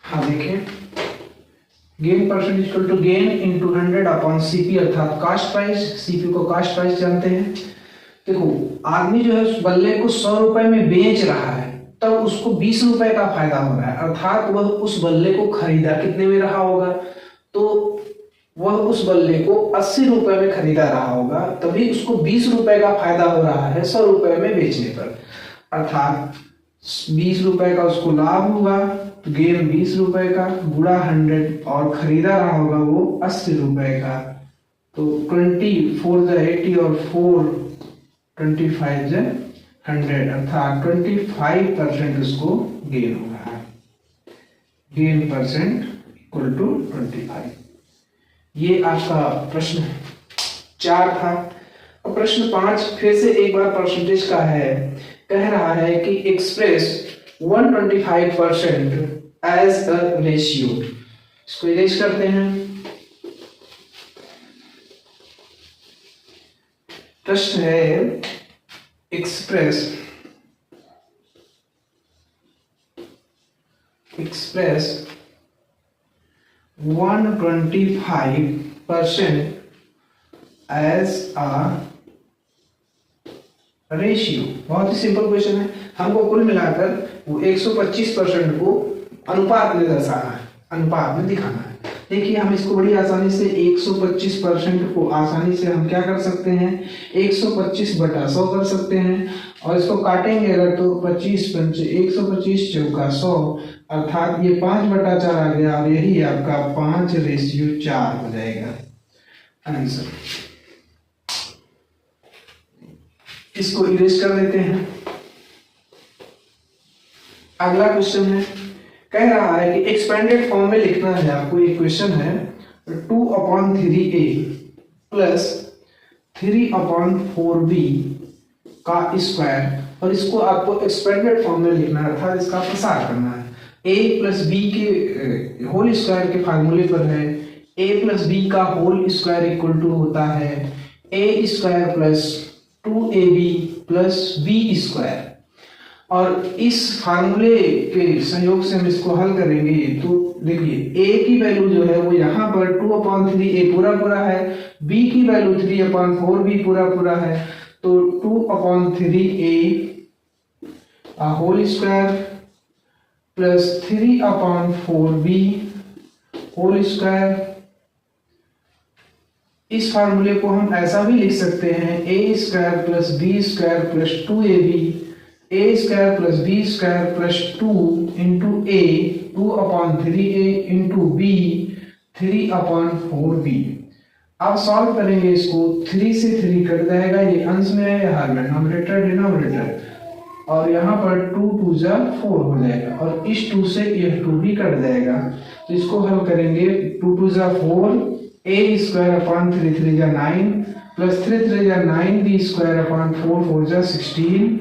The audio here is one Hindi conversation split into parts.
हाँ देखें, gain percent equal to gain into 100 upon CP अर्थात कास्ट प्राइस। सीपी को कास्ट प्राइस जानते हैं। देखो आदमी जो है उस बल्ले को 100 रुपए में बेच रहा है, तब उसको 20 रुपए का फायदा हो रहा है, अर्थात वह उस बल्ले को खरीदा कितने में रहा होगा, तो वह उस बल्ले को 80 रुपए में खरीदा रहा होगा, तभी उसको 20 रुपए का फायदा हो रहा है 100 रुपए में बेचने पर, अर्थात 20 रुपए का उसको लाभ होगा, तो गेन 20 रुपए का गुणा 100 और खरीदा रहा होगा वो 80 रुपए का, तो 24 × 80 और 4 25 × 100 अर्थात 25% उसको गेन हो रहा है। Gain percent equal to 25। ये आपका प्रश्न 4 था। और प्रश्न 5 फिर से एक बार परसेंटेज का है। कह रहा है कि एक्सप्रेस 125% एज अ रेशियो। इसको इरेज करते हैं। प्रश्न है एक्सप्रेस 125% एज अ रेशियो। बहुत ही सिंपल क्वेश्चन है। हमको कुल मिलाकर वो 125% को अनुपात में दर्शाना है, अनुपात में दिखाना है। देखिए हम इसको बड़ी आसानी से 125% को आसानी से हम क्या कर सकते हैं, 125/100 कर सकते हैं, और इसको काटेंगे अगर तो 25 पंचे 125 चौका 100 अर्थात ये 5/4 आ गया, और यही आपका 5/4 हो जाएगा आंसर। इसको इरेज कर देते हैं। अगला क्वेश्चन है, कह रहा है कि एक्सपेंडेड फॉर्म में लिखना है आपको। ये क्वेश्चन है 2/3a प्लस 3/4b का स्क्वायर, और इसको आपको एक्सपेंडेड फॉर्म में लिखना है, अर्थात इसका प्रसार करना है। a प्लस बी के होल स्क्वायर के फार्मूले पर है। a प्लस बी का होल स्क्वायर इक्वल टू होता है a square plus 2ab plus b square, और इस फार्मूले के संयोग से हम इसको हल करेंगे। तो देखिए a की वैल्यू जो है वो यहाँ पर 2/3a पूरा पूरा है, b की वैल्यू 3/4b पूरा पूरा है, तो 2/3a whole square plus 3/4b whole square. इस फार्मूले को हम ऐसा भी लिख सकते हैं a square plus B square plus 2ab, a square plus B square plus 2 into a 2/3a into b 3/4b। अब सॉल्व करेंगे इसको, 3 से 3 कट जाएगा, ये अंश में है, यहाँ डिनोमिनेटर डिनोमिनेटर, और यहाँ पर 2 2 जा 4 हो जाएगा, और इस 2 से यह 2 भी कट जाएगा। तो इसको हल करेंगे, 2 2 जा 4, a स्क्वायर अपॉन 3 3 जा 9 प्लस 3 3 जा 9 b स्क्वायर अपॉन 4 4 जा 16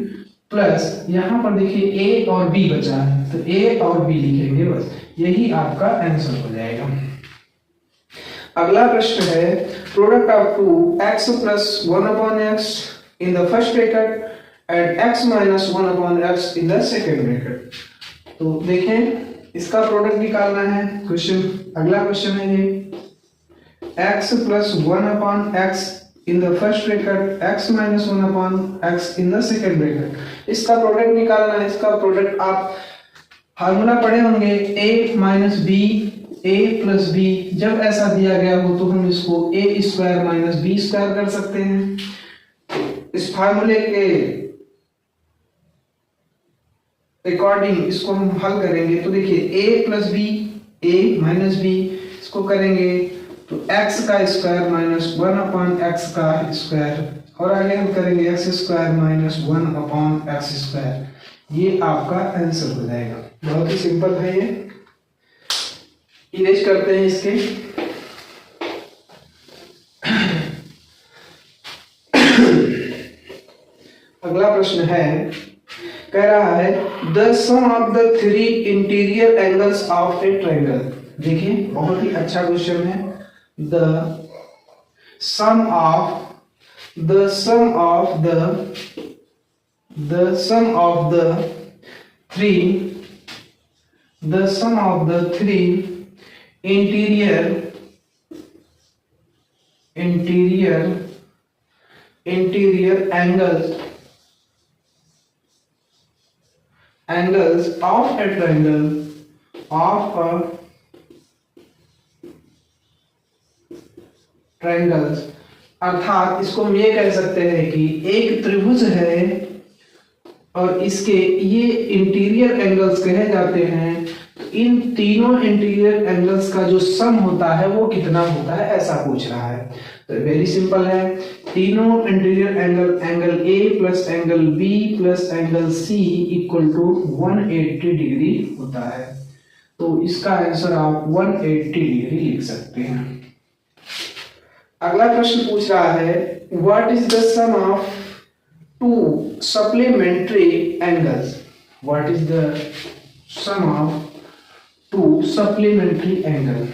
प्लस यहाँ पर देखिए a और b बचा है, तो a और b लिखेंगे बस, यही आपका आंसर हो जाएगा। अगला प्रश्न है product of 2x plus 1/x in the first bracket and x minus 1/x in the second bracket. तो देखें इसका प्रोडक्ट निकालना है क्वेश्चन। अगला क्वेश्चन है ये x plus 1/x in the first bracket x minus 1/x in the second bracket. इसका प्रोडक्ट निकालना है। इसका प्रोडक्ट आप फार्मूला पढ़े होंगे a minus B a plus B. जब ऐसा दिया गया हो तो हम इसको a square minus B square कर सकते हैं। इस फार्मूले के अकॉर्डिंग इसको हम हल करेंगे। तो देखिए a plus B a minus B, इसको करेंगे तो x का स्क्वायर माइनस 1/x का स्क्वायर, और आगे हम करेंगे x square minus 1/x square. ये आपका आंसर हो जाएगा। बहुत ही सिंपल है ये। इरेज करते हैं इसके। अगला प्रश्न है, कह रहा है the sum of the 3 interior angles of a triangle. देखिए बहुत ही अच्छा क्वेश्चन है। The sum of the sum of the 3 the sum of the three interior angles of a triangles, अर्थात इसको हम ये कह सकते हैं कि एक त्रिभुज है और इसके ये इंटीरियर एंगल्स कहे जाते हैं। तो इन तीनों इंटीरियर एंगल्स का जो सम होता है वो कितना होता है, ऐसा पूछ रहा है। तो वेरी सिंपल है, तीनों interior angle A plus angle B plus angle C equal to 180 degree होता है। तो इसका आंसर आप 180 डिग्री लिख सकते हैं। अगला प्रश्न पूछ रहा है what is the sum of two supplementary angles. What is the sum of two supplementary angle.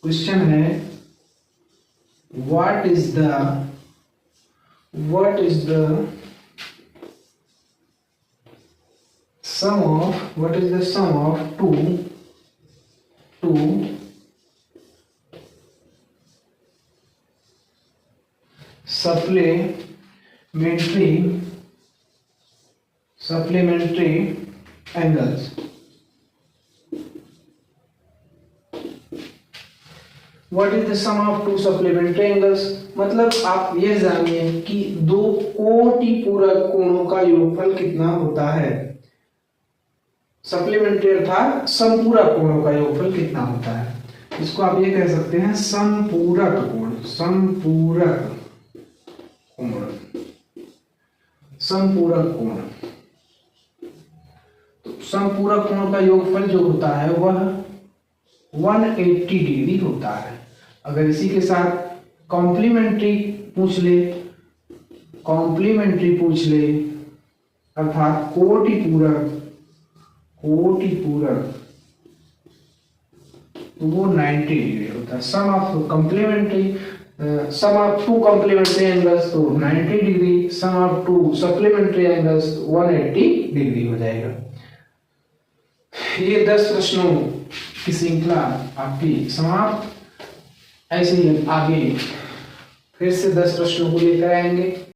Question है what is the sum of two supplementary angles। What is the sum of two supplementary angles? मतलब आप ये जानिए कि दो कोटि पूरक कोणों का योगफल कितना होता है। सप्लीमेंट्री अर्थात समपूरक कोणों का योगफल कितना होता है। इसको आप ये कह सकते हैं समपूरक कोण। तो समपूरक कोण का योगफल जो होता है वह 180 डिग्री होता है। अगर इसी के साथ कॉम्प्लीमेंट्री पूछ ले अर्थात कोटि पूरक तो वो 90 डिग्री होता है। Sum of two complementary angles तो 90 degree, sum of two supplementary angles 180 degree हो जाएगा। ये 10 प्रश्नों की श्रृंखला आपकी समाप्त। ऐसे ही आगे फिर से 10 प्रश्नों को लेकर आएंगे।